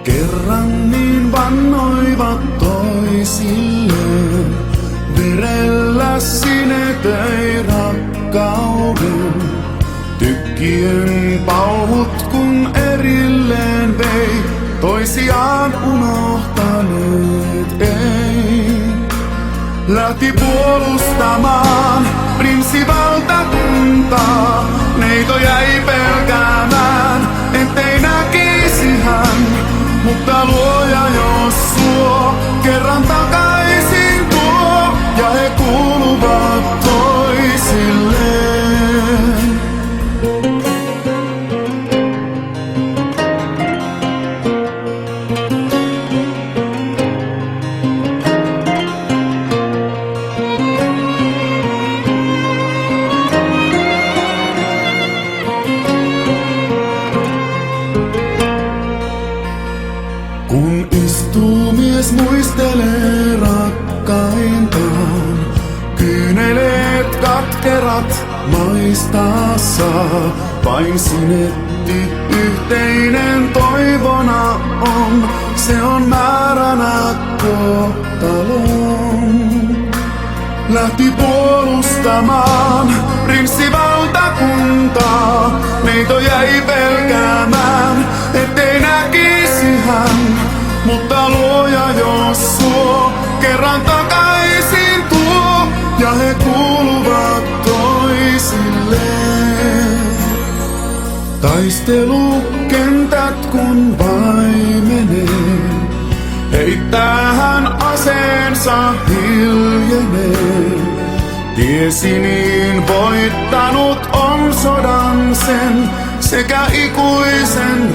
Kerran niin vannoivat toisilleen, verellä sinetöi rakkauden. Tykkien pauhut kun erilleen vei, toisiaan unohtaneet ei. Lähti puolustamaan prinssivaltakuntaa, neito jäi pelkäämään, ettei näkisi hän. Mutta luoja jos suo kerran takaisin tuo, ja he kuuluvat toisilleen. Kun istuu mies muistelee rakkaintaan, kyyneleet katkerat maistaa saa. Vain sinetti yhteinen toivona on, se on määränä kohtaloon. Lähti puolustamaan prinssivaltakuntaa, neito jäi pelkäämään, ettei näkisi hän. Mutta luoja jos suo kerran takaisin tuo, ja he kuuluvat toisilleen. Taistelukentät kun vaimenee, heittää hän aseensa hiljenee. Tiesi niin voittanut on sodan sen sekä ikuisen